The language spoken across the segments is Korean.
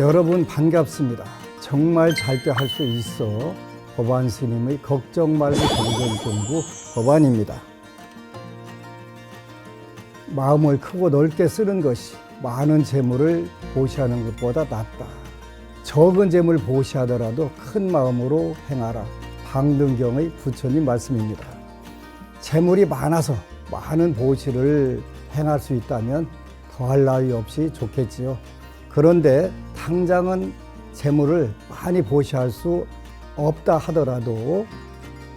여러분 반갑습니다. 정말 잘 때 할 수 있어 법안 스님의 걱정 말고 경전공부 법안입니다. 마음을 크고 넓게 쓰는 것이 많은 재물을 보시하는 것보다 낫다. 적은 재물 보시하더라도 큰 마음으로 행하라. 방등경의 부처님 말씀입니다. 재물이 많아서 많은 보시를 행할 수 있다면 더할 나위 없이 좋겠지요. 그런데 당장은 재물을 많이 보시할 수 없다 하더라도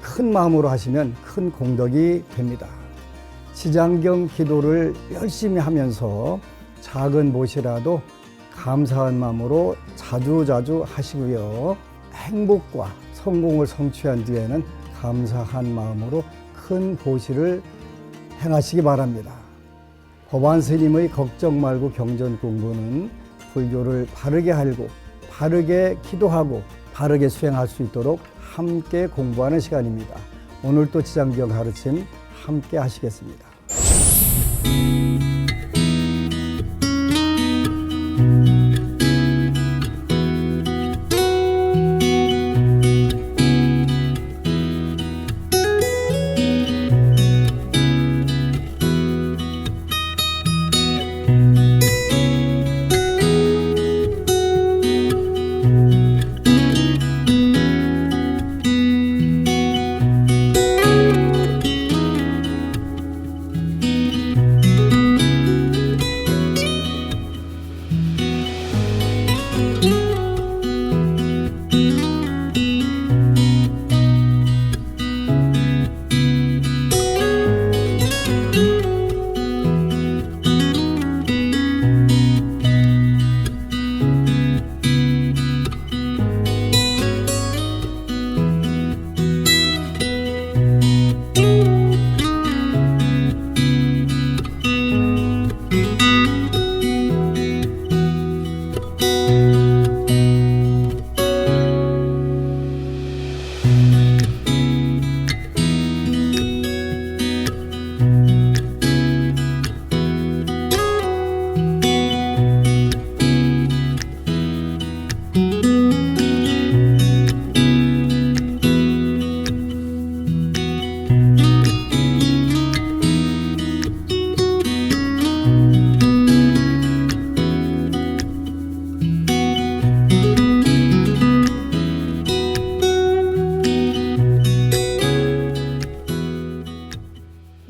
큰 마음으로 하시면 큰 공덕이 됩니다. 지장경 기도를 열심히 하면서 작은 보시라도 감사한 마음으로 자주자주 하시고요. 행복과 성공을 성취한 뒤에는 감사한 마음으로 큰 보시를 행하시기 바랍니다. 법안 스님의 걱정 말고 경전 공부는 불교를 바르게 알고 바르게 기도하고 바르게 수행할 수 있도록 함께 공부하는 시간입니다. 오늘도 지장경 가르침 함께 하시겠습니다.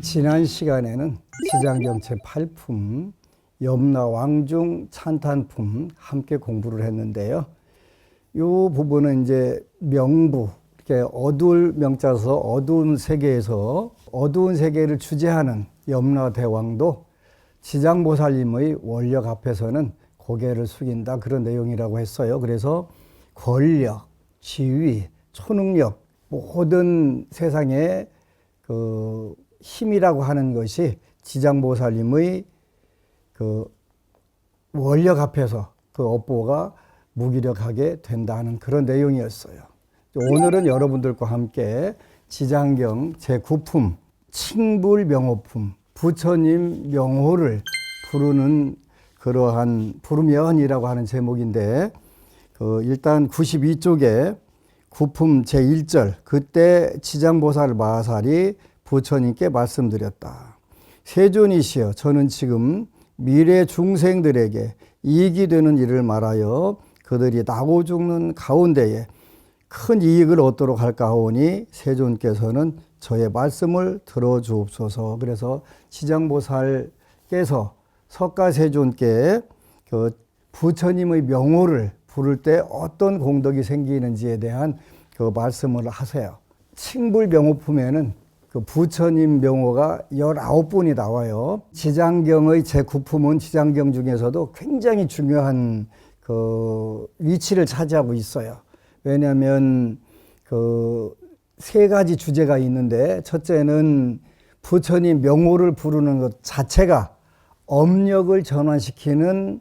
지난 시간에는 지장경 제8품 염라왕중 찬탄품 함께 공부를 했는데요. 이 부분은 이제 명부, 이렇게 어두울 명자서 어두운 세계에서 어두운 세계를 주재하는 염라대왕도 지장보살님의 원력 앞에서는 고개를 숙인다, 그런 내용이라고 했어요. 그래서 권력, 지위, 초능력, 모든 세상의 힘이라고 하는 것이 지장보살님의 원력 앞에서 업보가 무기력하게 된다는 그런 내용이었어요. 오늘은 여러분들과 함께 지장경 제9품 칭불명호품 부처님 명호를 부르는 그러한 부르면이라고 하는 제목인데, 일단 92쪽에 9품 제1절 그때 지장보살 마살이 부처님께 말씀드렸다. 세존이시여, 저는 지금 미래 중생들에게 이익이 되는 일을 말하여 그들이 나고 죽는 가운데에 큰 이익을 얻도록 할까 하오니 세존께서는 저의 말씀을 들어주옵소서. 그래서 지장보살께서 석가세존께 부처님의 명호를 부를 때 어떤 공덕이 생기는지에 대한 말씀을 하세요. 칭불명호품에는 부처님 명호가 19분이 나와요. 지장경의 제9품은 지장경 중에서도 굉장히 중요한 위치를 차지하고 있어요. 왜냐하면 세 가지 주제가 있는데, 첫째는 부처님 명호를 부르는 것 자체가 업력을 전환시키는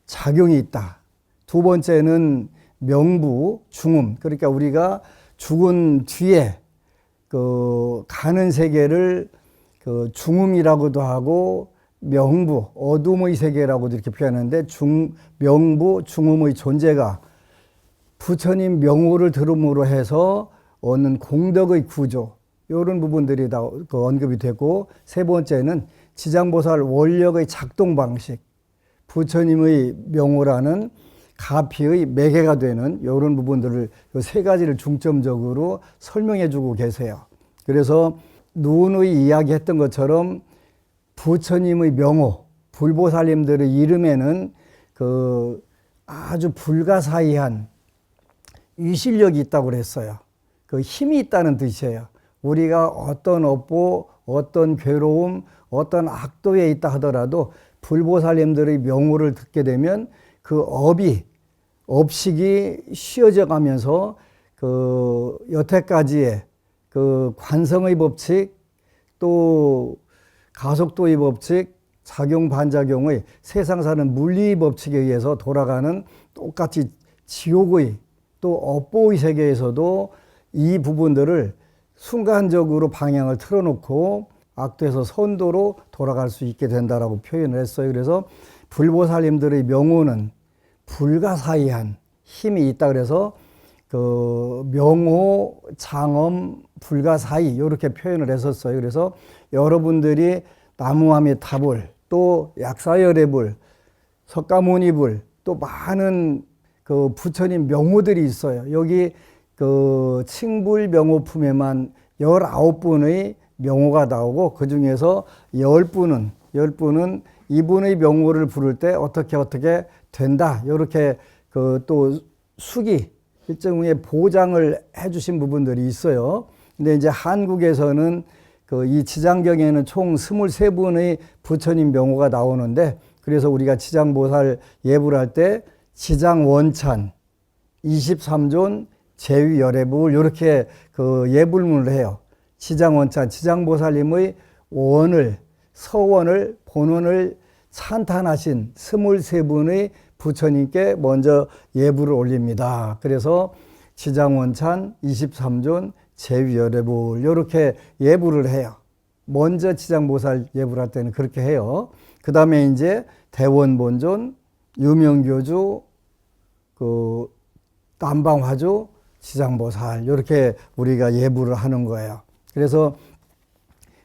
작용이 있다. 두 번째는 명부, 중음, 그러니까 우리가 죽은 뒤에 가는 세계를 중음이라고도 하고 명부, 어둠의 세계라고도 이렇게 표현하는데 명부, 중음의 존재가 부처님 명호를 들음으로 해서 얻는 공덕의 구조, 이런 부분들이 다 언급이 되고, 세 번째는 지장보살 원력의 작동 방식, 부처님의 명호라는 가피의 매개가 되는 이런 부분들을, 이 세 가지를 중점적으로 설명해 주고 계세요. 그래서 누누이 이야기했던 것처럼 부처님의 명호, 불보살님들의 이름에는 그 아주 불가사의한 위실력이 있다고 그랬어요. 그 힘이 있다는 뜻이에요. 우리가 어떤 업보, 어떤 괴로움, 어떤 악도에 있다 하더라도 불보살님들의 명호를 듣게 되면 그 업식이 쉬어져 가면서 그 여태까지의 그 관성의 법칙, 또 가속도의 법칙, 작용 반작용의 세상 사는 물리의 법칙에 의해서 돌아가는, 똑같이 지옥의 또 업보의 세계에서도 이 부분들을 순간적으로 방향을 틀어놓고 악도에서 선도로 돌아갈 수 있게 된다라고 표현을 했어요. 그래서 불보살님들의 명호는 불가사의한 힘이 있다. 그래서 그 명호, 장엄, 불가사의 이렇게 표현을 했었어요. 그래서 여러분들이 나무아미 타불, 또 약사열애불, 석가모니불, 또 많은 그 부처님 명호들이 있어요. 여기 그 칭불 명호품에만 19분의 명호가 나오고, 그 중에서 10분은 이분의 명호를 부를 때 어떻게 된다. 이렇게 그 또 수기, 일종의 보장을 해 주신 부분들이 있어요. 근데 이제 한국에서는 그 이 지장경에는 총 23분의 부처님 명호가 나오는데, 그래서 우리가 지장보살 예불 할 때 지장원찬, 23존, 제위열애불 이렇게 그 예불문을 해요. 지장원찬, 지장보살님의 원을, 서원을, 본원을 찬탄하신 23분의 부처님께 먼저 예불을 올립니다. 그래서 지장원찬, 23존, 제위열애불 이렇게 예불을 해요. 먼저 지장보살 예불할 때는 그렇게 해요. 그 다음에 이제 대원본존, 유명교주, 그 남방화주, 지장보살 이렇게 우리가 예불을 하는 거예요. 그래서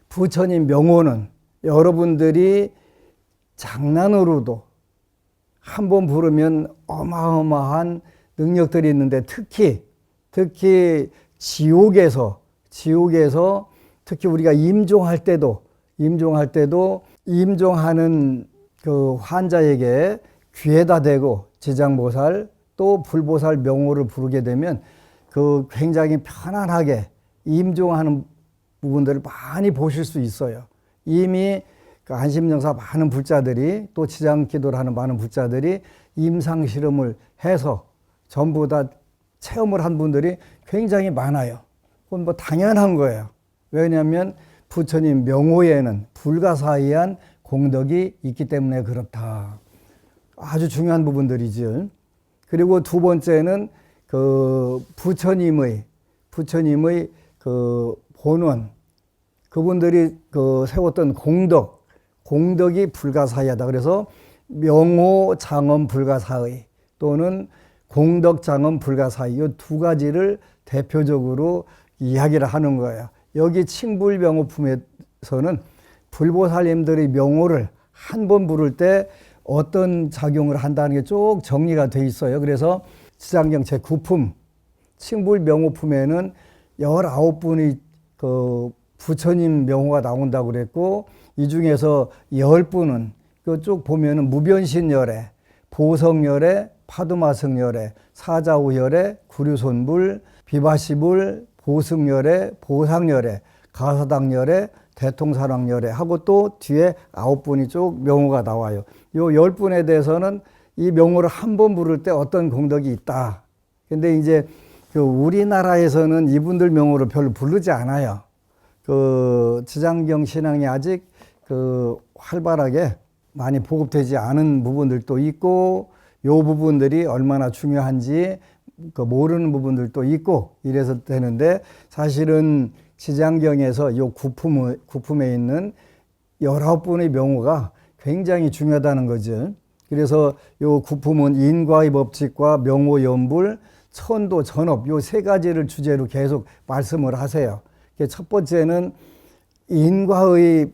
부처님 명호는 여러분들이 장난으로도 한번 부르면 어마어마한 능력들이 있는데, 특히 지옥에서 특히 우리가 임종할 때도 임종하는 그 환자에게 귀에다 대고 지장보살 또 불보살 명호를 부르게 되면 그 굉장히 편안하게 임종하는 부분들을 많이 보실 수 있어요. 이미 그 안심정사 많은 불자들이, 또 지장기도를 하는 많은 불자들이 임상실험을 해서 전부 다 체험을 한 분들이 굉장히 많아요. 그건 뭐 당연한 거예요. 왜냐하면 부처님 명호에는 불가사의한 공덕이 있기 때문에 그렇다. 아주 중요한 부분들이죠. 그리고 두 번째는 그 부처님의 그 본원, 그분들이 그 세웠던 공덕이 불가사의하다. 그래서 명호, 장엄, 불가사의, 또는 공덕, 장엄, 불가사의, 이 두 가지를 대표적으로 이야기를 하는 거예요. 여기 칭불명호품에서는 불보살님들의 명호를 한 번 부를 때 어떤 작용을 한다는 게 쭉 정리가 돼 있어요. 그래서 지장경 제9품 칭불명호품에는 19분의 그 부처님 명호가 나온다고 그랬고, 이 중에서 10분은 그 쭉 보면은 무변신열애, 보성열애, 파두마성열애, 사자우열애, 구류손불, 비바시불, 보승열애, 보상열애, 가사당열애, 대통사랑열애 하고 또 뒤에 9분이 쭉 명호가 나와요. 요 10분에 대해서는 이 명호를 한 번 부를 때 어떤 공덕이 있다. 근데 이제 그 우리나라에서는 이분들 명호를 별로 부르지 않아요. 그 지장경 신앙이 아직 그 활발하게 많이 보급되지 않은 부분들도 있고, 요 부분들이 얼마나 중요한지 그 모르는 부분들도 있고 이래서 되는데, 사실은 지장경에서 요 구품에 있는 19분의 명호가 굉장히 중요하다는 거죠. 그래서 요 구품은 인과의 법칙과 명호, 연불, 천도, 전업 요 세 가지를 주제로 계속 말씀을 하세요. 첫 번째는 인과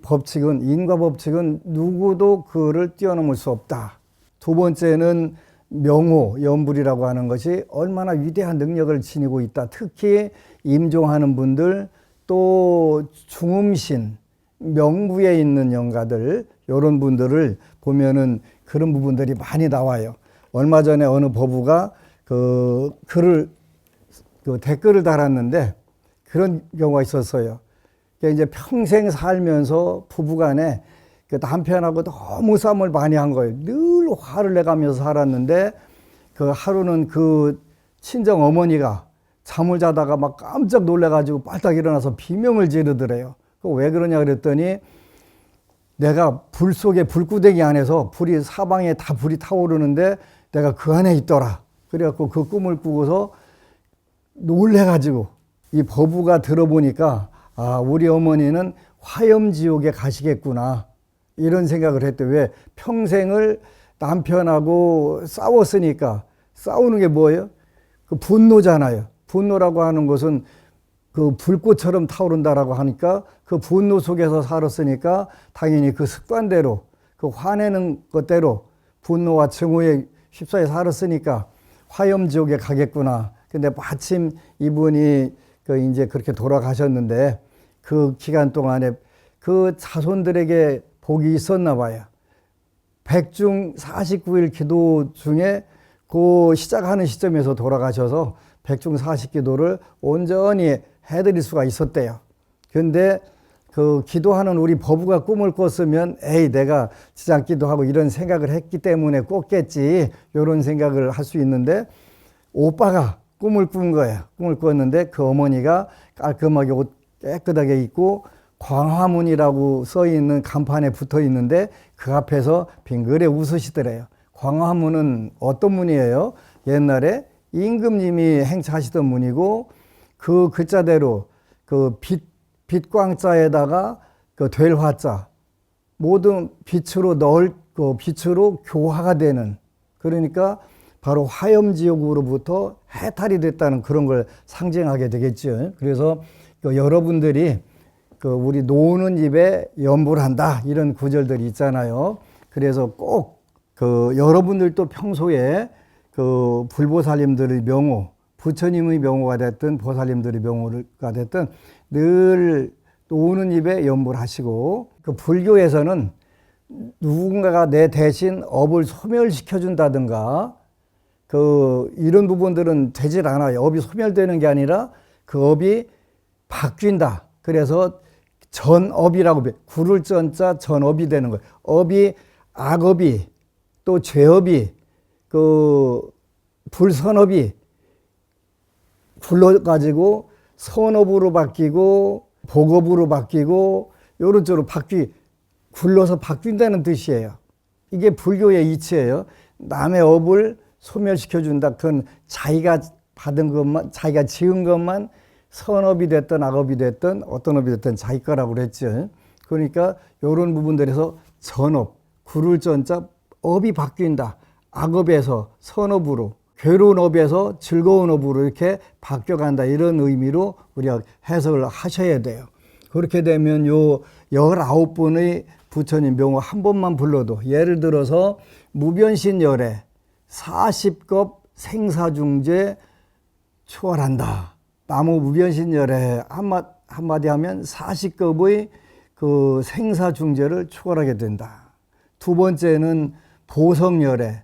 법칙은 누구도 그를 뛰어넘을 수 없다. 두 번째는 명호, 연불이라고 하는 것이 얼마나 위대한 능력을 지니고 있다. 특히 임종하는 분들, 또 중음신, 명부에 있는 영가들, 이런 분들을 보면은 그런 부분들이 많이 나와요. 얼마 전에 어느 법우가 그 댓글을 달았는데 그런 경우가 있었어요. 이제 평생 살면서 부부간에 그 남편하고 너무 싸움을 많이 한 거예요. 늘 화를 내가면서 살았는데 그 하루는 그 친정 어머니가 잠을 자다가 막 깜짝 놀래가지고 빨딱 일어나서 비명을 지르더래요. 왜 그러냐 그랬더니 내가 불 속에 불구덩이 안에서 사방에 다 불이 타오르는데 내가 그 안에 있더라. 그래갖고 그 꿈을 꾸고서 놀래가지고 이 법우가 들어보니까 아, 우리 어머니는 화염지옥에 가시겠구나. 이런 생각을 했대. 왜? 평생을 남편하고 싸웠으니까. 싸우는 게 뭐예요? 그 분노잖아요. 분노라고 하는 것은 그 불꽃처럼 타오른다라고 하니까 그 분노 속에서 살았으니까 당연히 그 습관대로 그 화내는 것대로 분노와 증오에 휩싸여 살았으니까 화염지옥에 가겠구나. 근데 마침 이분이 이제 그렇게 돌아가셨는데 그 기간 동안에 그 자손들에게 복이 있었나 봐요. 백중 49일 기도 중에 그 시작하는 시점에서 돌아가셔서 백중 40기도를 온전히 해드릴 수가 있었대요. 그런데 그 기도하는 우리 법우가 꿈을 꿨으면 에이 내가 지장기도 하고 이런 생각을 했기 때문에 꿨겠지 이런 생각을 할 수 있는데 오빠가 꿈을 꾼 거예요. 꿈을 꿨는데 그 어머니가 깔끔하게 옷 깨끗하게 입고 광화문이라고 써있는 간판에 붙어 있는데 그 앞에서 빙그레 웃으시더래요. 광화문은 어떤 문이에요? 옛날에 임금님이 행차하시던 문이고 그 글자대로 그 빛광자에다가 그 될 화자 모든 빛으로 빛으로 교화가 되는 그러니까 바로 화염지옥으로부터 해탈이 됐다는 그런 걸 상징하게 되겠죠. 그래서 여러분들이 우리 노는 입에 연불한다 이런 구절들이 있잖아요. 그래서 꼭 여러분들도 평소에 불보살님들의 명호, 부처님의 명호가 됐든 보살님들의 명호가 됐든 늘 노는 입에 연불하시고 불교에서는 누군가가 내 대신 업을 소멸시켜준다든가 이런 부분들은 되질 않아요. 업이 소멸되는 게 아니라 그 업이 바뀐다. 그래서 전업이라고 구를 전자 전업이 되는 거예요. 업이 악업이 또 죄업이 불선업이 굴러가지고 선업으로 바뀌고 복업으로 바뀌고 요런 쪽으로 굴러서 바뀐다는 뜻이에요. 이게 불교의 이치예요. 남의 업을 소멸시켜준다. 그건 자기가 받은 것만, 자기가 지은 것만 선업이 됐든 악업이 됐든 어떤 업이 됐든 자기 거라고 그랬죠. 그러니까 이런 부분들에서 전업, 구를 전자 업이 바뀐다. 악업에서 선업으로, 괴로운 업에서 즐거운 업으로 이렇게 바뀌어간다. 이런 의미로 우리가 해석을 하셔야 돼요. 그렇게 되면 요 19분의 부처님 명호 한 번만 불러도 예를 들어서 무변신열애 40급 생사중재 초월한다. 나무 무변신열애 한마디 하면 40급의 그 생사중재를 초월하게 된다. 두 번째는 보성열애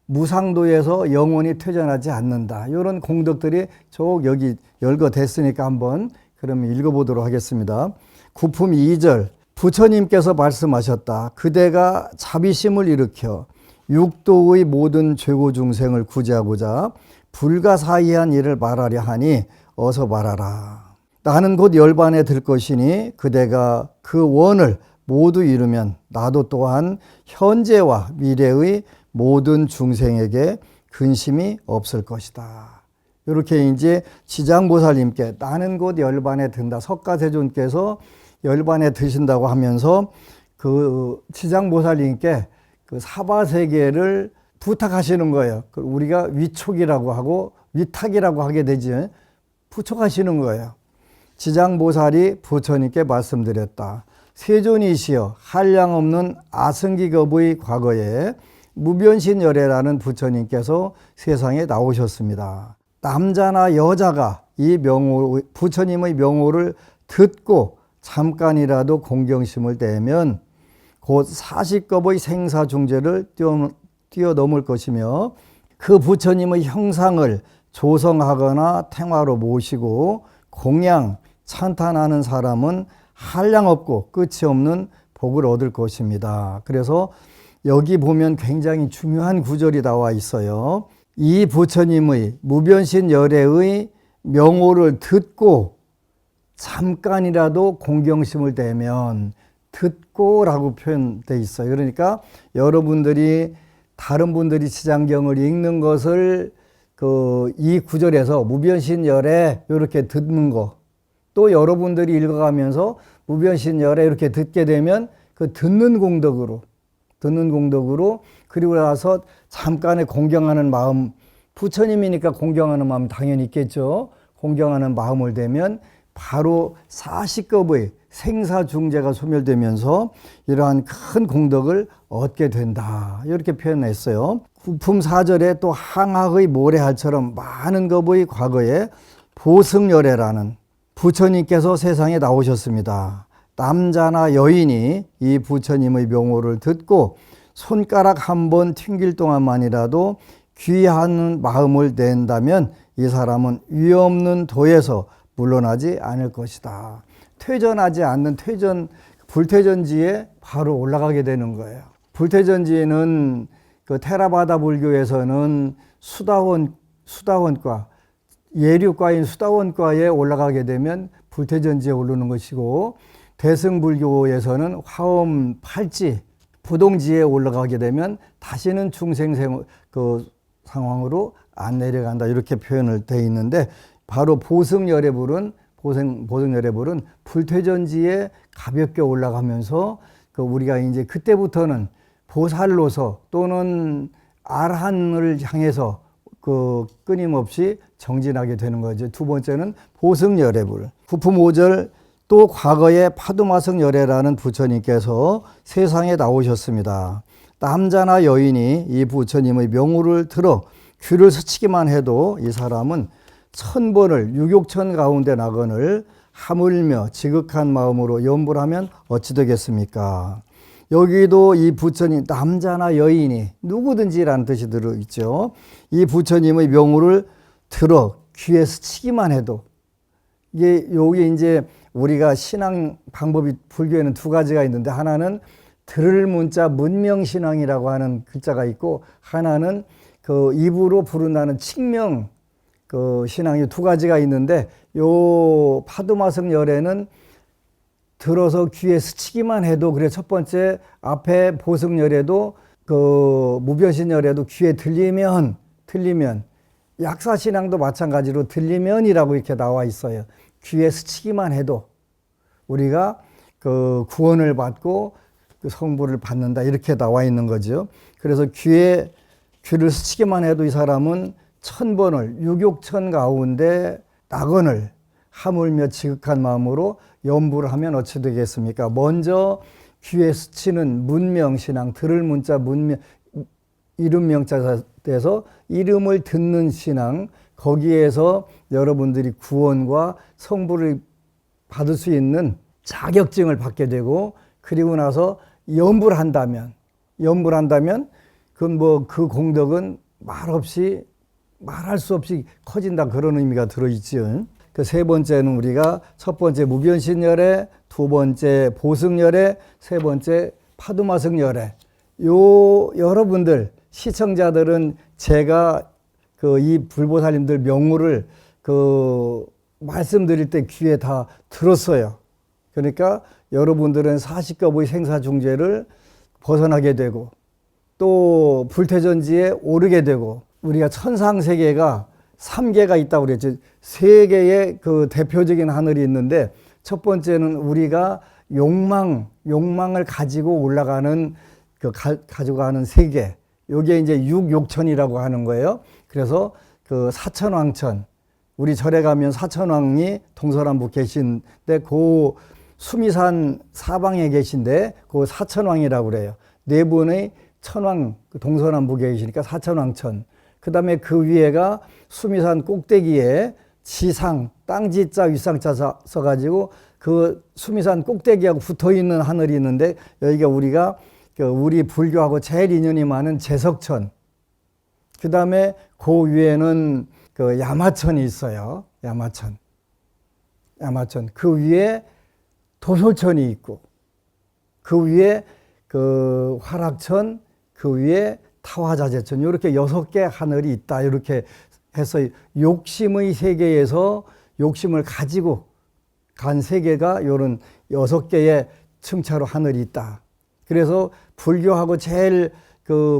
무상도에서 영원히 퇴전하지 않는다. 이런 공덕들이 쭉 여기 열거됐으니까 한번 그러면 읽어보도록 하겠습니다. 구품 2절 부처님께서 말씀하셨다. 그대가 자비심을 일으켜 육도의 모든 죄고 중생을 구제하고자 불가사의한 일을 말하려 하니 어서 말하라. 나는 곧 열반에 들 것이니 그대가 그 원을 모두 이루면 나도 또한 현재와 미래의 모든 중생에게 근심이 없을 것이다. 이렇게 이제 지장보살님께 나는 곧 열반에 든다. 석가세존께서 열반에 드신다고 하면서 그 지장보살님께 그 사바세계를 부탁하시는 거예요. 우리가 위촉이라고 하고 위탁이라고 하게 되지. 부촉하시는 거예요. 지장보살이 부처님께 말씀드렸다. 세존이시여 한량없는 아승기겁의 과거에 무변신열애라는 부처님께서 세상에 나오셨습니다. 남자나 여자가 이 부처님의 명호를 듣고 잠깐이라도 공경심을 떼면 곧 40겁의 생사중재를 뛰어넘을 것이며 그 부처님의 형상을 조성하거나 탱화로 모시고 공양, 찬탄하는 사람은 한량없고 끝이 없는 복을 얻을 것입니다. 그래서 여기 보면 굉장히 중요한 구절이 나와 있어요. 이 부처님의 무변신 열애의 명호를 듣고 잠깐이라도 공경심을 떼면 듣고라고 표현되어 있어요. 그러니까 여러분들이 다른 분들이 지장경을 읽는 것을 이 구절에서 무변신열애 이렇게 듣는 거, 또 여러분들이 읽어가면서 무변신열애 이렇게 듣게 되면 그 듣는 공덕으로 그리고 나서 잠깐의 공경하는 마음, 부처님이니까 공경하는 마음 당연히 있겠죠. 공경하는 마음을 대면 바로 40급의 생사중재가 소멸되면서 이러한 큰 공덕을 얻게 된다. 이렇게 표현했어요. 구품 4절에 또 항학의 모래알처럼 많은 급의 과거에 보승열애라는 부처님께서 세상에 나오셨습니다. 남자나 여인이 이 부처님의 명호를 듣고 손가락 한 번 튕길 동안만이라도 귀한 마음을 낸다면 이 사람은 위없는 도에서 물러나지 않을 것이다. 퇴전하지 않는 불퇴전지에 바로 올라가게 되는 거예요. 불퇴전지에는 그 테라바다 불교에서는 수다원과 예류과인 수다원과에 올라가게 되면 불퇴전지에 오르는 것이고, 대승불교에서는 화엄 팔지 부동지에 올라가게 되면 다시는 중생 그 상황으로 안 내려간다. 이렇게 표현을 돼 있는데, 바로 보승열애불은 불퇴전지에 가볍게 올라가면서 우리가 이제 그때부터는 보살로서 또는 아라한을 향해서 끊임없이 정진하게 되는 거죠. 두 번째는 보승열애불. 구품 5절 또 과거에 파두마승열애라는 부처님께서 세상에 나오셨습니다. 남자나 여인이 이 부처님의 명호를 들어 귀를 스치기만 해도 이 사람은 1000번을 유욕천 가운데 나거늘 하물며 지극한 마음으로 염불하면 어찌 되겠습니까? 여기도 이 부처님 남자나 여인이 누구든지라는 뜻이 들어있죠. 이 부처님의 명호를 들어 귀에 스치기만 해도, 여기 이제 우리가 신앙 방법이 불교에는 두 가지가 있는데, 하나는 들을 문자 문명신앙이라고 하는 글자가 있고, 하나는 그 입으로 부른다는 칙명 신앙이 두 가지가 있는데, 요 파두마승열애는 들어서 귀에 스치기만 해도, 그래 첫 번째 앞에 보승열애도 무변신열애도 귀에 들리면, 약사신앙도 마찬가지로 들리면이라고 이렇게 나와 있어요. 귀에 스치기만 해도 우리가 구원을 받고 성부를 받는다, 이렇게 나와 있는 거죠. 그래서 귀를 스치기만 해도 이 사람은 1000번을 유욕천 가운데 낙원을 하물며 지극한 마음으로 염불을 하면 어찌 되겠습니까? 먼저 귀에 스치는 문명신앙, 들을 문자 이름 명자가 돼서 이름을 듣는 신앙, 거기에서 여러분들이 구원과 성부를 받을 수 있는 자격증을 받게 되고, 그리고 나서 염불을 한다면 그 공덕은 말할 수 없이 커진다, 그런 의미가 들어있죠. 그 세 번째는 우리가 첫 번째 무변신열애, 두 번째 보승열애, 세 번째 파두마승열애. 여러분들 시청자들은 제가 이 불보살님들 명호를 말씀드릴 때 귀에 다 들었어요. 그러니까 여러분들은 40겁의 생사중재를 벗어나게 되고, 또 불퇴전지에 오르게 되고, 우리가 천상세계가 3개가 있다고 그랬죠. 3개의 대표적인 하늘이 있는데, 첫 번째는 우리가 욕망을 가지고 올라가는 가지고 가는 세계. 요게 이제 육욕천이라고 하는 거예요. 그래서 그 사천왕천, 우리 절에 가면 사천왕이 동서남북 계신데 그 수미산 사방에 계신데 그 사천왕이라고 그래요. 네 분의 천왕 동서남북에 계시니까 사천왕천. 그다음에 그 위에가 수미산 꼭대기에 지상 땅지자 윗상자 써가지고 그 수미산 꼭대기하고 붙어있는 하늘이 있는데 여기가 우리 불교하고 제일 인연이 많은 제석천. 그 다음에 그 위에는 그 야마천이 있어요. 야마천. 그 위에 도솔천이 있고, 그 위에 그 화락천, 그 위에 타화자재천. 이렇게 6개 하늘이 있다. 이렇게 해서 욕심의 세계에서 욕심을 가지고 간 세계가 이런 6개의 층차로 하늘이 있다. 그래서 불교하고 제일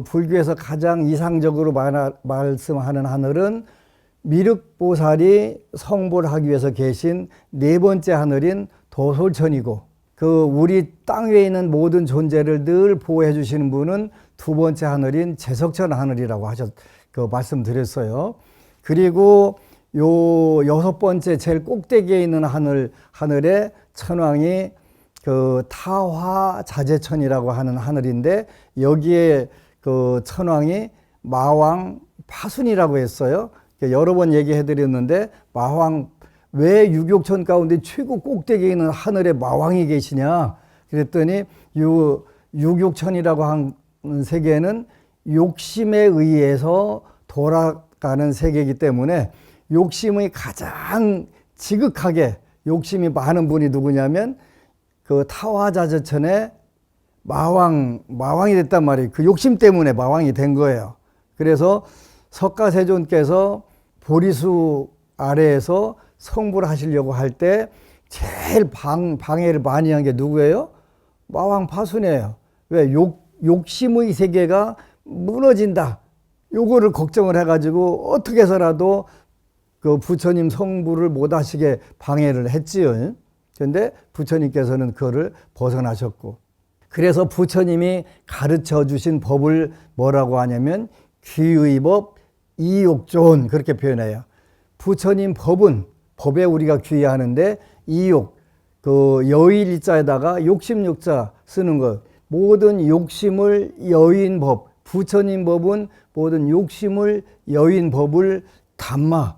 불교에서 가장 이상적으로 말씀하는 하늘은 미륵보살이 성불을 하기 위해서 계신 4번째 하늘인 도솔천이고, 우리 땅 위에 있는 모든 존재를 늘 보호해 주시는 분은 2번째 하늘인 제석천 하늘이라고 말씀드렸어요. 그리고 요 6번째 제일 꼭대기에 있는 하늘에 천왕이 타화자재천이라고 하는 하늘인데, 여기에 천왕이 마왕 파순이라고 했어요. 여러 번 얘기해 드렸는데, 왜 육욕천 가운데 최고 꼭대기에 있는 하늘에 마왕이 계시냐 그랬더니, 육욕천이라고 하는 세계는 욕심에 의해서 돌아가는 세계이기 때문에 욕심의 가장 지극하게 욕심이 많은 분이 누구냐면 그 타화자재천의 마왕이 됐단 말이에요. 그 욕심 때문에 마왕이 된 거예요. 그래서 석가세존께서 보리수 아래에서 성불을 하시려고 할 때 제일 방해를 많이 한 게 누구예요? 마왕 파순이에요. 왜? 욕심의 세계가 무너진다. 요거를 걱정을 해가지고 어떻게 해서라도 그 부처님 성불을 못 하시게 방해를 했지요. 그런데 부처님께서는 그거를 벗어나셨고, 그래서 부처님이 가르쳐 주신 법을 뭐라고 하냐면 귀의 법, 이욕존, 그렇게 표현해요. 부처님 법에 우리가 귀의하는데, 이욕, 여일자에다가 욕심욕자 쓰는 것, 모든 욕심을 여인 법, 부처님 법은 모든 욕심을 여인 법을 담마,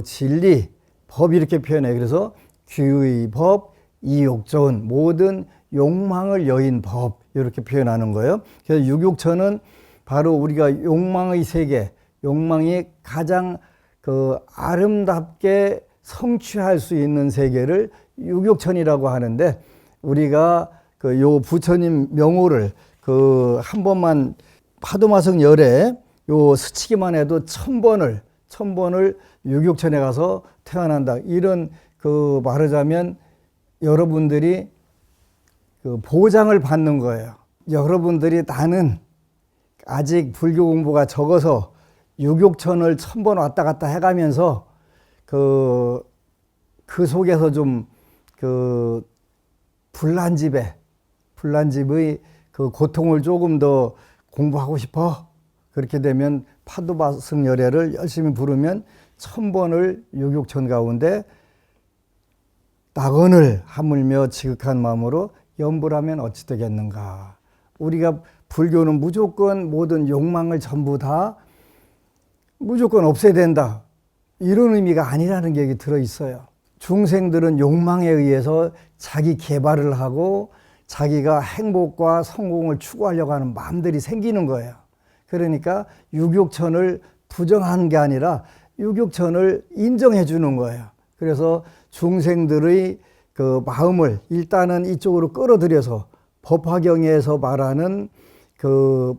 진리, 법, 이렇게 표현해요. 그래서 귀의 법, 이욕존, 모든 욕망을 여인 법, 이렇게 표현하는 거예요. 그래서 육욕천은 바로 우리가 욕망의 세계, 욕망이 가장 아름답게 성취할 수 있는 세계를 육욕천이라고 하는데, 우리가 요 부처님 명호를 한 번만 파도마성 열에 스치기만 해도 1000번을 육욕천에 가서 태어난다. 이런 말하자면 여러분들이 보장을 받는 거예요. 여러분들이 나는 아직 불교 공부가 적어서 육욕천을 1000번 왔다 갔다 해가면서 그 속에서 좀 불난집의 고통을 조금 더 공부하고 싶어. 그렇게 되면 파도바승 열애를 열심히 부르면 1000번을 육욕천 가운데 낙원을 하물며 지극한 마음으로 염불하면 어찌 되겠는가. 우리가 불교는 무조건 모든 욕망을 전부 다 무조건 없애야 된다, 이런 의미가 아니라는 게 여기 들어있어요. 중생들은 욕망에 의해서 자기 개발을 하고 자기가 행복과 성공을 추구하려고 하는 마음들이 생기는 거예요. 그러니까 육욕천을 부정한 게 아니라 육욕천을 인정해 주는 거예요. 그래서 중생들의 마음을 일단은 이쪽으로 끌어들여서 법화경에서 말하는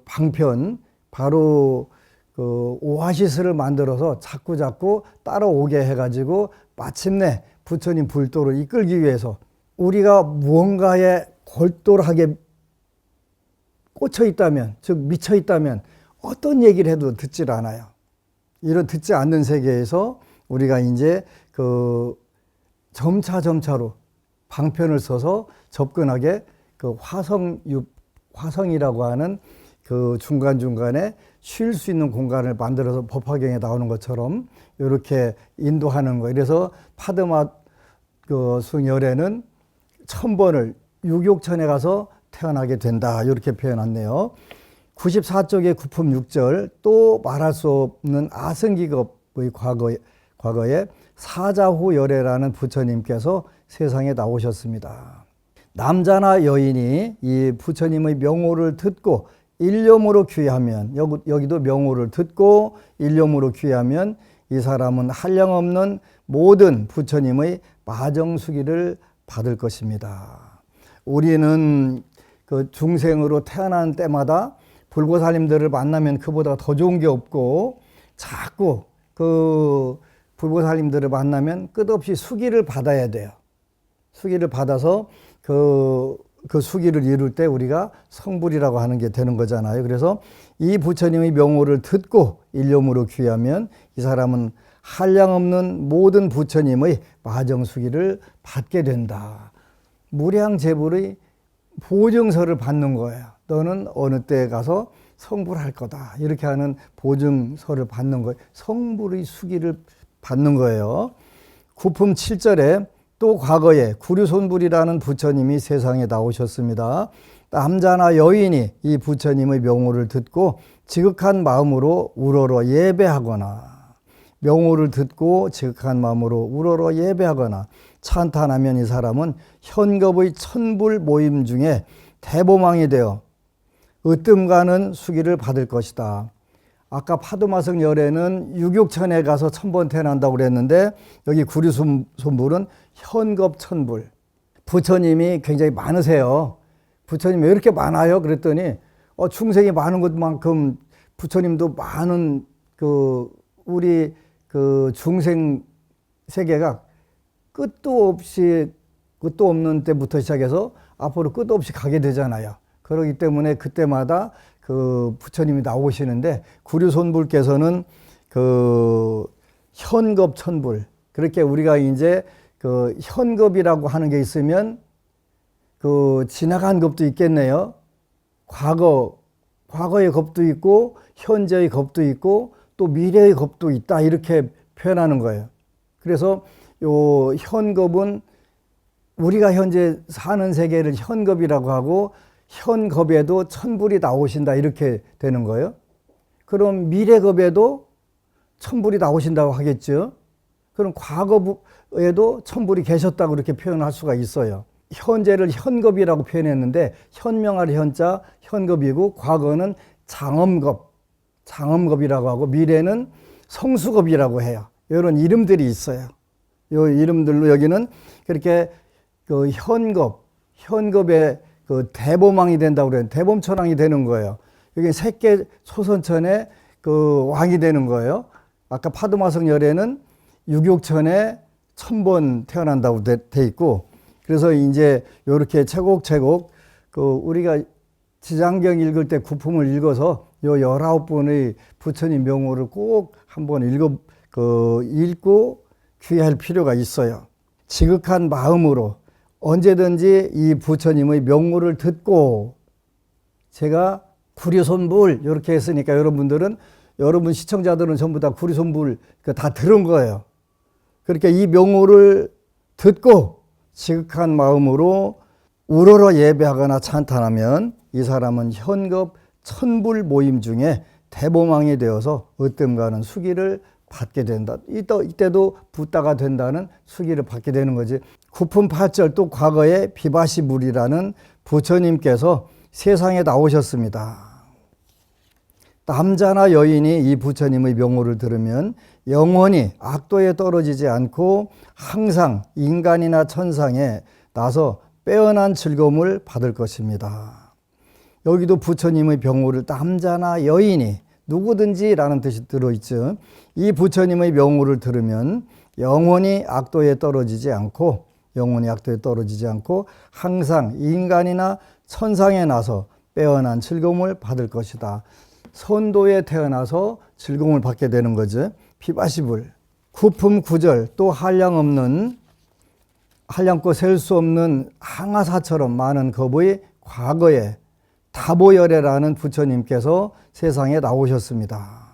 방편, 바로 오아시스를 만들어서 자꾸 따라오게 해가지고 마침내 부처님 불도를 이끌기 위해서, 우리가 무언가에 골똘하게 꽂혀 있다면, 즉 미쳐 있다면 어떤 얘기를 해도 듣질 않아요. 이런 듣지 않는 세계에서 우리가 이제 점차로 방편을 써서 접근하게 그 화성이라고 하는 그 중간중간에 쉴 수 있는 공간을 만들어서 법화경에 나오는 것처럼 이렇게 인도하는 거예요. 그래서 파드마 그 숭열에는 1000번을 유격천에 가서 태어나게 된다. 이렇게 표현했네요. 94쪽의 구품 6절 또 말할 수 없는 아승기급의 과거에 사자후열애라는 부처님께서 세상에 나오셨습니다. 남자나 여인이 이 부처님의 명호를 듣고 일념으로 귀하면, 여기도 명호를 듣고 일념으로 귀하면 이 사람은 한량없는 모든 부처님의 마정수기를 받을 것입니다. 우리는 그 중생으로 태어난 때마다 불보살님들을 만나면 그보다 더 좋은 게 없고 자꾸 그 불보살님들을 만나면 끝없이 수기를 받아야 돼요. 수기를 받아서 그 수기를 이룰 때 우리가 성불이라고 하는 게 되는 거잖아요. 그래서 이 부처님의 명호를 듣고 일념으로 귀하면 이 사람은 한량없는 모든 부처님의 마정수기를 받게 된다. 무량재불의 보증서를 받는 거예요. 너는 어느 때에 가서 성불할 거다. 이렇게 하는 보증서를 받는 거예요. 성불의 수기를 받는 거예요. 구품 7절에 또 과거에 구류손불이라는 부처님이 세상에 나오셨습니다. 남자나 여인이 이 부처님의 명호를 듣고 지극한 마음으로 우러러 예배하거나 명호를 듣고 지극한 마음으로 우러러 예배하거나 찬탄하면 이 사람은 현겁의 천불 모임 중에 대보망이 되어 으뜸가는 수기를 받을 것이다. 아까 파도마성 열애는 유격천에 가서 1000번 태어난다고 그랬는데 여기 구류손불은 현겁천불. 부처님이 굉장히 많으세요. 부처님 왜 이렇게 많아요? 그랬더니 중생이 많은 것만큼 부처님도 많은 우리 중생 세계가 끝도 없는 때부터 시작해서 앞으로 끝도 없이 가게 되잖아요. 그렇기 때문에 그때마다 그 부처님이 나오시는데 구류손불께서는 그 현겁천불, 그렇게 우리가 이제 그 현겁이라고 하는 게 있으면 그 지나간 겁도 있겠네요. 과거의 겁도 있고 현재의 겁도 있고 또 미래의 겁도 있다, 이렇게 표현하는 거예요. 그래서 요 현겁은 우리가 현재 사는 세계를 현겁이라고 하고 현겁에도 천불이 나오신다, 이렇게 되는 거예요. 그럼 미래겁에도 천불이 나오신다고 하겠죠. 그럼 과거에도 천불이 계셨다고 그렇게 표현할 수가 있어요. 현재를 현겁이라고 표현했는데 현명할 현자 현겁이고 과거는 장엄겁이라고 하고 미래는 성수겁이라고 해요. 이런 이름들이 있어요. 이 이름들로 여기는 그렇게 그 현겁의 그 대보망이 된다고 그래요. 대범천왕이 되는 거예요. 여기 색계 소선천의 그 왕이 되는 거예요. 아까 파도마성 열애는 유격천에 1000번 태어난다고 돼 있고, 그래서 이제 이렇게 차곡차곡 우리가 지장경 읽을 때 구품을 읽어서 요 19분의 부처님 명호를 꼭 한번 읽고 귀할 필요가 있어요. 지극한 마음으로 언제든지 이 부처님의 명호를 듣고, 제가 구류손불 이렇게 했으니까 여러분 시청자들은 전부 다 구류손불 다 들은 거예요. 그러니까 이 명호를 듣고 지극한 마음으로 우러러 예배하거나 찬탄하면 이 사람은 현겁 천불 모임 중에 대보망이 되어서 으뜸가는 수기를 받게 된다. 이때도 붓다가 된다는 수기를 받게 되는 거지. 구품 8절 또 과거에 비바시불이라는 부처님께서 세상에 나오셨습니다. 남자나 여인이 이 부처님의 명호를 들으면 영원히 악도에 떨어지지 않고 항상 인간이나 천상에 나서 빼어난 즐거움을 받을 것입니다. 여기도 부처님의 명호를 남자나 여인이 누구든지 라는 뜻이 들어있죠. 이 부처님의 명호를 들으면 영원히 악도에 떨어지지 않고 항상 인간이나 천상에 나서 빼어난 즐거움을 받을 것이다. 선도에 태어나서 즐거움을 받게 되는 거죠. 비바시불. 구품 9절 또 한량없는 한량코 셀 수 없는 항아사처럼 많은 겁의 과거에 다보열애라는 부처님께서 세상에 나오셨습니다.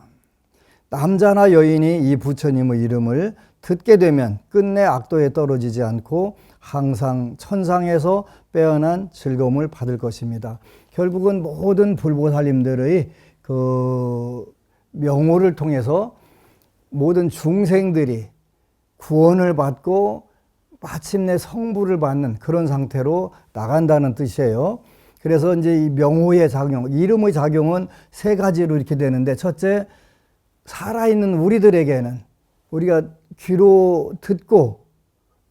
남자나 여인이 이 부처님의 이름을 듣게 되면 끝내 악도에 떨어지지 않고 항상 천상에서 빼어난 즐거움을 받을 것입니다. 결국은 모든 불보살님들의 그 명호를 통해서 모든 중생들이 구원을 받고 마침내 성부를 받는 그런 상태로 나간다는 뜻이에요. 그래서 이제 이 명호의 작용, 이름의 작용은 세 가지로 이렇게 되는데, 첫째, 살아있는 우리들에게는 우리가 귀로 듣고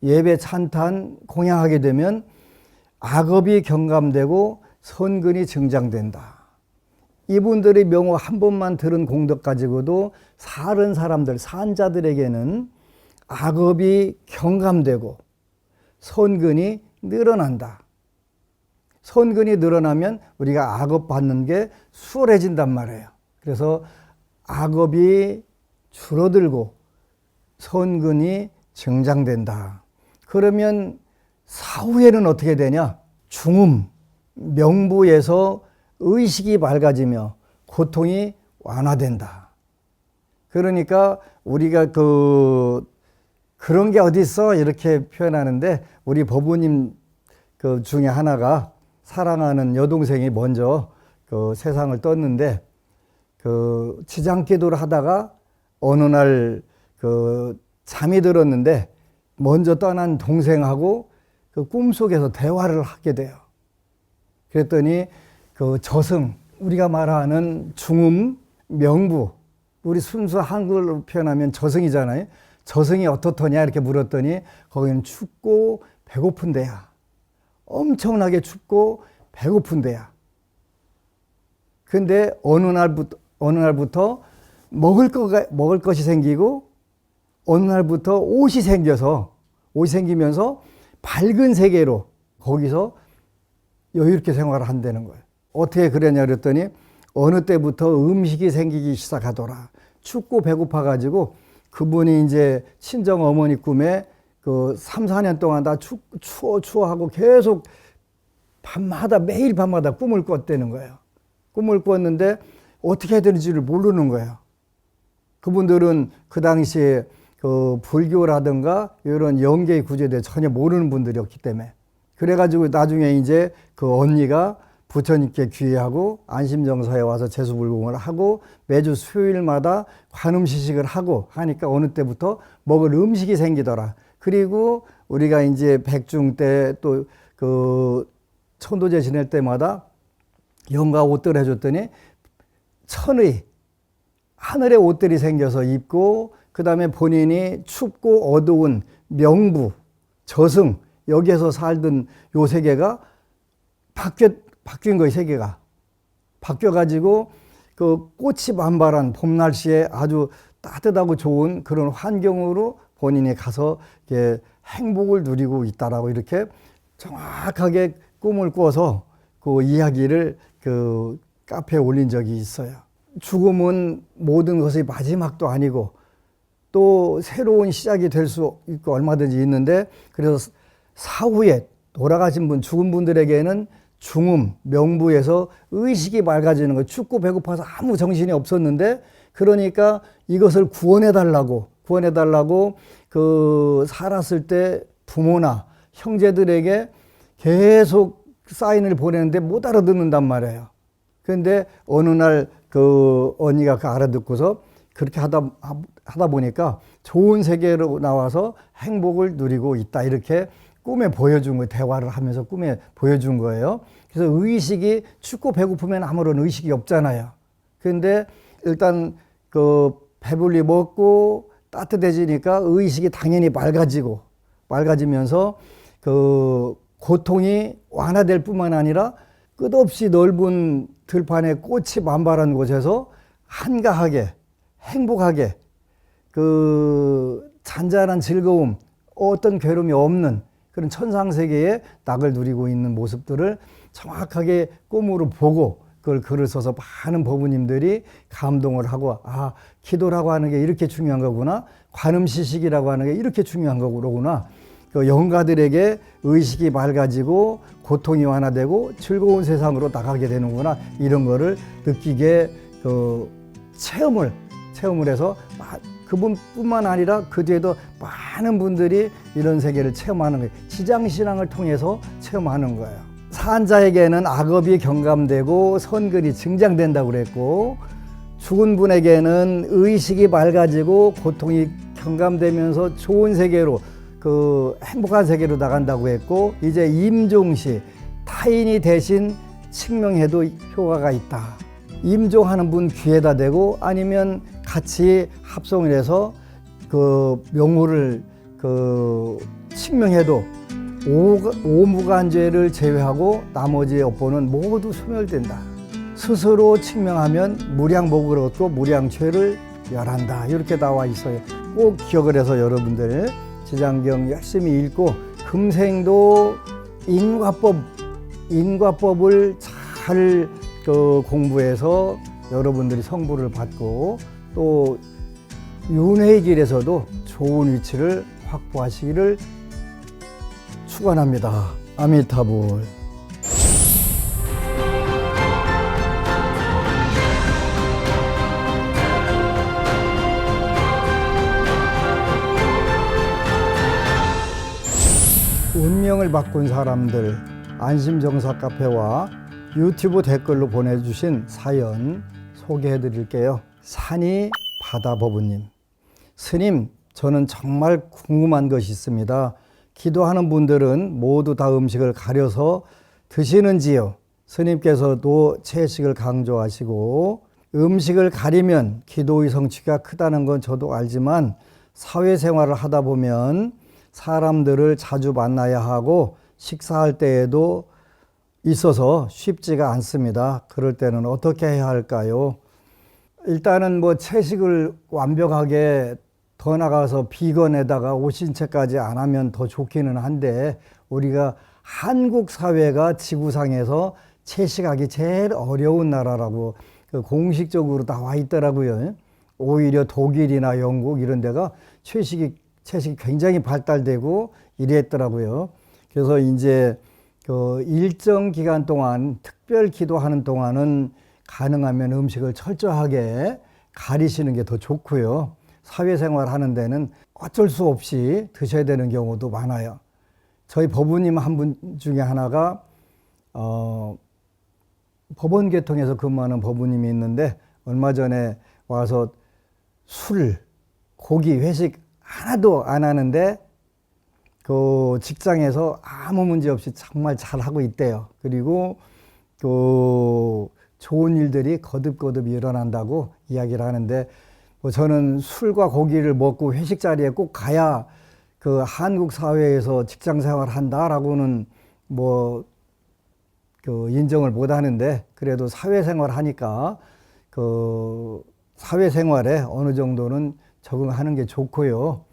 예배 찬탄 공양하게 되면 악업이 경감되고 선근이 증장된다. 이분들의 명호 한 번만 들은 공덕 가지고도 사른 사람들, 산자들에게는 악업이 경감되고 선근이 늘어난다. 선근이 늘어나면 우리가 악업 받는 게 수월해진단 말이에요. 그래서 악업이 줄어들고 선근이 증장된다. 그러면 사후에는 어떻게 되냐? 중음, 명부에서 의식이 맑아지며 고통이 완화된다. 그러니까 우리가 그런 게 어디 있어? 이렇게 표현하는데, 우리 법부님 그 중에 하나가 사랑하는 여동생이 먼저 그 세상을 떴는데, 그 지장기도를 하다가 어느 날 그 잠이 들었는데 먼저 떠난 동생하고 그 꿈속에서 대화를 하게 돼요. 그랬더니 그 저승, 우리가 말하는 중음, 명부, 우리 순수 한글로 표현하면 저승이잖아요. 저승이 어떻더냐 이렇게 물었더니 거기는 춥고 배고픈 데야. 엄청나게 춥고 배고픈 데야. 근데 어느 날부터 먹을 것이 생기고 어느 날부터 옷이 생기면서 밝은 세계로 거기서 여유롭게 생활을 한다는 거예요. 어떻게 그랬냐 그랬더니 어느 때부터 음식이 생기기 시작하더라. 춥고 배고파 가지고 그분이 이제 친정 어머니 꿈에 그 3, 4년 동안 다 추워 하고 계속 매일 밤마다 꿈을 꿨다는 거예요. 꿈을 꿨는데 어떻게 해야 되는지를 모르는 거예요. 그분들은 그 당시에 그 불교라든가 이런 영계의 구조에 대해 전혀 모르는 분들이었기 때문에, 그래가지고 나중에 이제 그 언니가 부처님께 귀의하고 안심정사에 와서 제수불공을 하고 매주 수요일마다 관음시식을 하고 하니까 어느 때부터 먹을 음식이 생기더라. 그리고 우리가 이제 백중 때 또 그 천도제 지낼 때마다 영가 옷들 해줬더니 하늘의 옷들이 생겨서 입고, 그 다음에 본인이 춥고 어두운 명부, 저승, 여기에서 살던 요 세계가 바뀐 거예요. 세계가 바뀌어가지고 그 꽃이 만발한 봄 날씨에 아주 따뜻하고 좋은 그런 환경으로 본인이 가서 이렇게 행복을 누리고 있다라고 이렇게 정확하게 꿈을 꿔서 그 이야기를 그 카페에 올린 적이 있어요. 죽음은 모든 것의 마지막도 아니고 또 새로운 시작이 될 수 있고 얼마든지 있는데, 그래서 사후에 돌아가신 분, 죽은 분들에게는 중음, 명부에서 의식이 맑아지는 거예요. 춥고 배고파서 아무 정신이 없었는데, 그러니까 이것을 구원해달라고 그 살았을 때 부모나 형제들에게 계속 사인을 보내는데 못 알아듣는단 말이에요. 그런데 어느 날 그 언니가 그 알아듣고서 그렇게 하다 보니까 좋은 세계로 나와서 행복을 누리고 있다. 이렇게 꿈에 보여준 거예요. 대화를 하면서 꿈에 보여준 거예요. 그래서 의식이 춥고 배고프면 아무런 의식이 없잖아요. 그런데 일단 그 배불리 먹고 따뜻해지니까 의식이 당연히 맑아지면서 그 고통이 완화될 뿐만 아니라 끝없이 넓은 들판에 꽃이 만발한 곳에서 한가하게 행복하게 그 잔잔한 즐거움, 어떤 괴로움이 없는 그런 천상세계의 낙을 누리고 있는 모습들을 정확하게 꿈으로 보고 그걸 글을 써서 많은 법부님들이 감동을 하고, 기도라고 하는 게 이렇게 중요한 거구나, 관음시식이라고 하는 게 이렇게 중요한 거구나, 그 영가들에게 의식이 맑아지고 고통이 완화되고 즐거운 세상으로 나가게 되는구나, 이런 거를 느끼게 체험을 해서 그분뿐만 아니라 그 뒤에도 많은 분들이 이런 세계를 체험하는 거예요. 지장신앙을 통해서 체험하는 거예요. 산자에게는 악업이 경감되고 선근이 증장된다고 그랬고, 죽은 분에게는 의식이 맑아지고 고통이 경감되면서 좋은 세계로, 행복한 세계로 나간다고 했고, 이제 임종시 타인이 대신 칙명해도 효과가 있다. 임종하는 분 귀에다 대고 아니면 같이 합성을 해서 명호를 칙명해도 오무간죄를 제외하고 나머지 업보는 모두 소멸된다. 스스로 칙명하면 무량복을 얻고 무량죄를 멸한다. 이렇게 나와 있어요. 꼭 기억을 해서 여러분들 지장경 열심히 읽고 금생도 인과법을 잘 공부해서 여러분들이 성부를 받고 또 윤회의 길에서도 좋은 위치를 확보하시기를 축원합니다. 아미타불. 운명을 바꾼 사람들, 안심정사 카페와 유튜브 댓글로 보내주신 사연 소개해 드릴게요. 산이 바다버부님. 스님, 저는 정말 궁금한 것이 있습니다. 기도하는 분들은 모두 다 음식을 가려서 드시는지요? 스님께서도 채식을 강조하시고 음식을 가리면 기도의 성취가 크다는 건 저도 알지만 사회생활을 하다 보면 사람들을 자주 만나야 하고 식사할 때에도 있어서 쉽지가 않습니다. 그럴 때는 어떻게 해야 할까요? 일단은 채식을 완벽하게 더 나가서 비건에다가 오신채까지 안 하면 더 좋기는 한데, 우리가 한국 사회가 지구상에서 채식하기 제일 어려운 나라라고 공식적으로 나와 있더라고요. 오히려 독일이나 영국 이런 데가 채식이 굉장히 발달되고 이랬더라고요. 그래서 이제 일정 기간 동안 특별 기도하는 동안은 가능하면 음식을 철저하게 가리시는 게 더 좋고요. 사회생활 하는 데는 어쩔 수 없이 드셔야 되는 경우도 많아요. 저희 법우님 한 분 중에 하나가 법원 계통에서 근무하는 법우님이 있는데, 얼마 전에 와서 술, 고기, 회식 하나도 안 하는데 그 직장에서 아무 문제 없이 정말 잘하고 있대요. 그리고 좋은 일들이 거듭거듭 일어난다고 이야기를 하는데, 저는 술과 고기를 먹고 회식 자리에 꼭 가야 한국 사회에서 직장 생활 한다라고는 인정을 못 하는데, 그래도 사회생활 하니까 사회생활에 어느 정도는 적응하는 게 좋고요.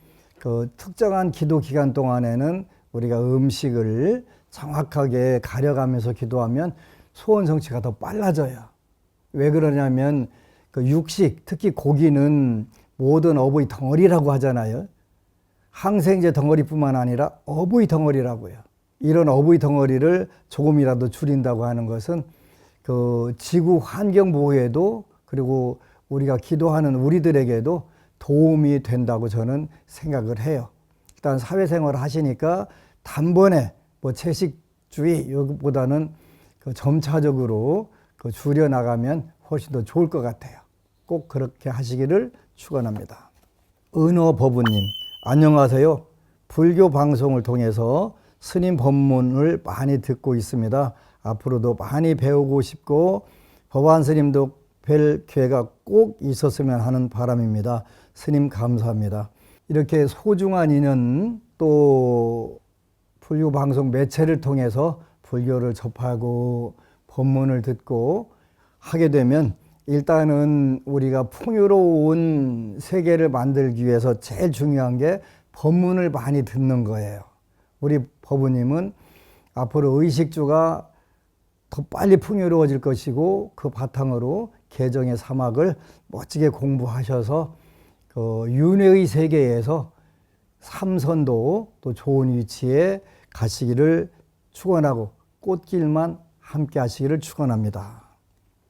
특정한 기도 기간 동안에는 우리가 음식을 정확하게 가려가면서 기도하면 소원 성취가 더 빨라져요. 왜 그러냐면 육식, 특히 고기는 모든 어부의 덩어리라고 하잖아요. 항생제 덩어리뿐만 아니라 어부의 덩어리라고요. 이런 어부의 덩어리를 조금이라도 줄인다고 하는 것은 지구 환경 보호에도, 그리고 우리가 기도하는 우리들에게도 도움이 된다고 저는 생각을 해요. 일단 사회생활을 하시니까 단번에 채식주의 여기보다는 점차적으로 줄여나가면 훨씬 더 좋을 것 같아요. 꼭 그렇게 하시기를 축원합니다. 은호법우님, 안녕하세요. 불교 방송을 통해서 스님 법문을 많이 듣고 있습니다. 앞으로도 많이 배우고 싶고 법안 스님도 뵐 기회가 꼭 있었으면 하는 바람입니다. 스님 감사합니다. 이렇게 소중한 인연, 또 불교 방송 매체를 통해서 불교를 접하고 법문을 듣고 하게 되면, 일단은 우리가 풍요로운 세계를 만들기 위해서 제일 중요한 게 법문을 많이 듣는 거예요. 우리 법우님은 앞으로 의식주가 더 빨리 풍요로워질 것이고, 그 바탕으로 개정의 사막을 멋지게 공부하셔서 윤회의 세계에서 삼선도 또 좋은 위치에 가시기를 축원하고 꽃길만 함께 하시기를 축원합니다.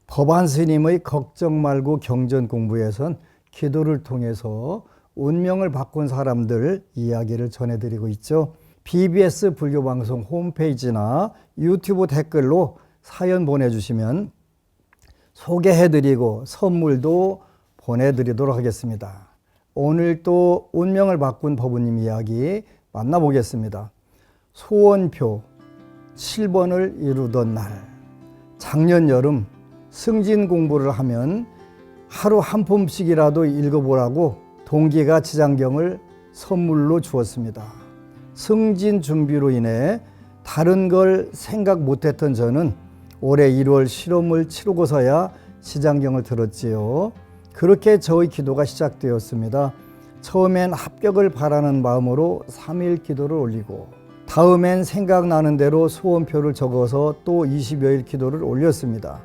법안 스님의 걱정 말고 경전 공부에선 기도를 통해서 운명을 바꾼 사람들 이야기를 전해드리고 있죠. BBS 불교방송 홈페이지나 유튜브 댓글로 사연 보내주시면 소개해드리고 선물도 보내드리도록 하겠습니다. 오늘 또 운명을 바꾼 법우님 이야기 만나보겠습니다. 소원표 7번을 이루던 날, 작년 여름 승진 공부를 하면 하루 한 폼씩이라도 읽어보라고 동기가 지장경을 선물로 주었습니다. 승진 준비로 인해 다른 걸 생각 못했던 저는 올해 1월 실험을 치르고서야 지장경을 들었지요. 그렇게 저의 기도가 시작되었습니다. 처음엔 합격을 바라는 마음으로 3일 기도를 올리고 다음엔 생각나는 대로 소원표를 적어서 또 20여일 기도를 올렸습니다.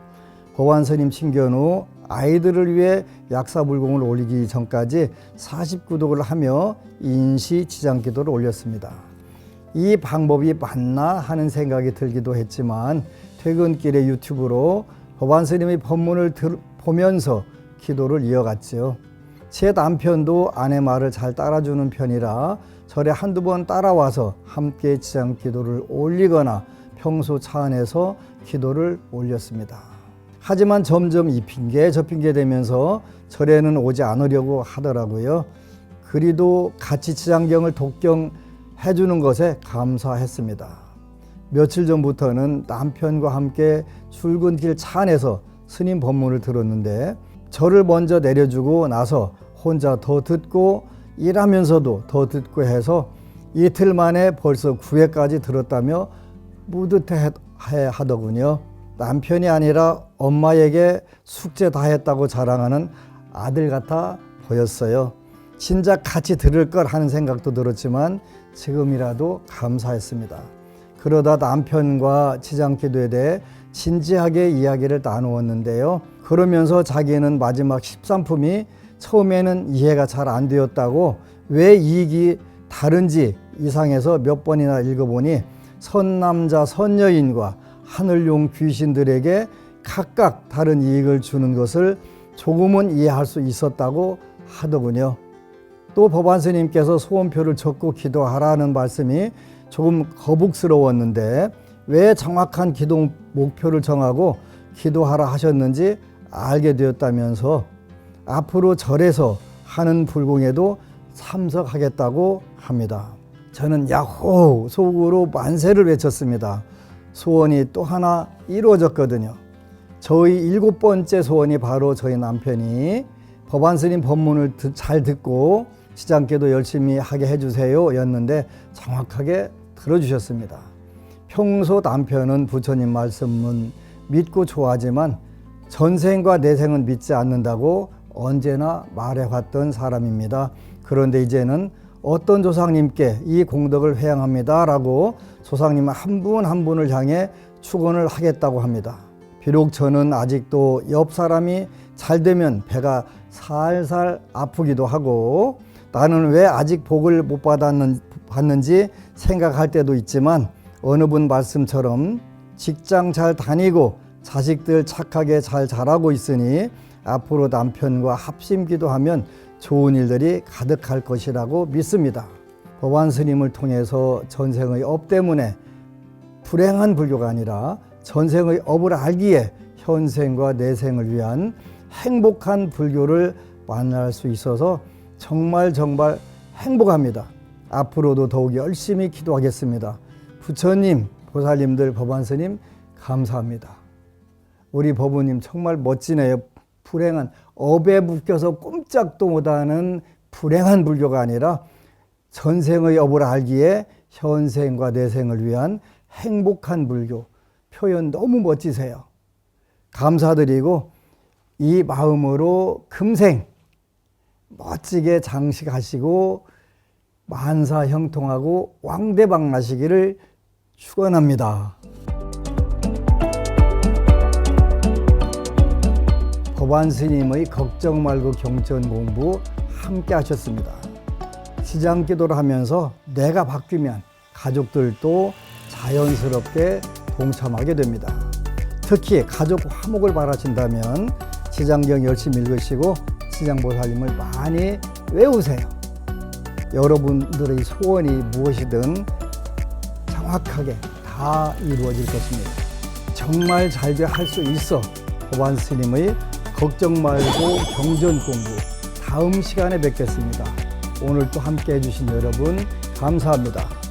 법안스님 친견 후 아이들을 위해 약사불공을 올리기 전까지 49독을 하며 인시지장기도를 올렸습니다. 이 방법이 맞나 하는 생각이 들기도 했지만 퇴근길에 유튜브로 법안스님의 법문을 보면서 기도를 이어갔지요. 제 남편도 아내 말을 잘 따라주는 편이라 절에 한두 번 따라와서 함께 지장기도를 올리거나 평소 차 안에서 기도를 올렸습니다. 하지만 점점 이 핑계 저 핑계 되면서 절에는 오지 않으려고 하더라고요. 그리도 같이 지장경을 독경해 주는 것에 감사했습니다. 며칠 전부터는 남편과 함께 출근길 차 안에서 스님 법문을 들었는데 저를 먼저 내려주고 나서 혼자 더 듣고 일하면서도 더 듣고 해서 이틀 만에 벌써 9회까지 들었다며 뿌듯해 하더군요. 남편이 아니라 엄마에게 숙제 다 했다고 자랑하는 아들 같아 보였어요. 진작 같이 들을 걸 하는 생각도 들었지만 지금이라도 감사했습니다. 그러다 남편과 지장기도에 대해 진지하게 이야기를 나누었는데요. 그러면서 자기는 마지막 13품이 처음에는 이해가 잘 안 되었다고 왜 이익이 다른지 이상해서 몇 번이나 읽어보니 선남자 선여인과 하늘용 귀신들에게 각각 다른 이익을 주는 것을 조금은 이해할 수 있었다고 하더군요. 또 법안스님께서 소원표를 적고 기도하라는 말씀이 조금 거북스러웠는데 왜 정확한 기도 목표를 정하고 기도하라 하셨는지 알게 되었다면서 앞으로 절에서 하는 불공에도 참석하겠다고 합니다. 저는 야호 속으로 만세를 외쳤습니다. 소원이 또 하나 이루어졌거든요. 저희 7번째 소원이 바로 저희 남편이 법안스님 법문을 잘 듣고 지장기도 열심히 하게 해주세요 였는데 정확하게 들어주셨습니다. 평소 남편은 부처님 말씀은 믿고 좋아하지만 전생과 내생은 믿지 않는다고 언제나 말해왔던 사람입니다. 그런데 이제는 어떤 조상님께 이 공덕을 회양합니다 라고 조상님 한 분 한 분을 향해 축원을 하겠다고 합니다. 비록 저는 아직도 옆 사람이 잘 되면 배가 살살 아프기도 하고 나는 왜 아직 복을 못 받는지 생각할 때도 있지만 어느 분 말씀처럼 직장 잘 다니고 자식들 착하게 잘 자라고 있으니 앞으로 남편과 합심 기도하면 좋은 일들이 가득할 것이라고 믿습니다. 법안스님을 통해서 전생의 업 때문에 불행한 불교가 아니라 전생의 업을 알기에 현생과 내생을 위한 행복한 불교를 만날 수 있어서 정말 행복합니다. 앞으로도 더욱 열심히 기도하겠습니다. 부처님, 보살님들, 법안스님 감사합니다. 우리 법우님 정말 멋지네요. 불행한 업에 묶여서 꼼짝도 못하는 불행한 불교가 아니라 전생의 업을 알기에 현생과 내생을 위한 행복한 불교 표현 너무 멋지세요. 감사드리고 이 마음으로 금생 멋지게 장식하시고 만사형통하고 왕대방나시기를 축원합니다. 법안스님의 걱정 말고 경전 공부 함께 하셨습니다. 지장 기도를 하면서 내가 바뀌면 가족들도 자연스럽게 동참하게 됩니다. 특히 가족 화목을 바라신다면 지장경 열심히 읽으시고 지장보살님을 많이 외우세요. 여러분들의 소원이 무엇이든 정확하게 다 이루어질 것입니다. 정말 잘 할 수 있어. 법안 스님의 걱정 말고 경전 공부 다음 시간에 뵙겠습니다. 오늘 또 함께 해주신 여러분 감사합니다.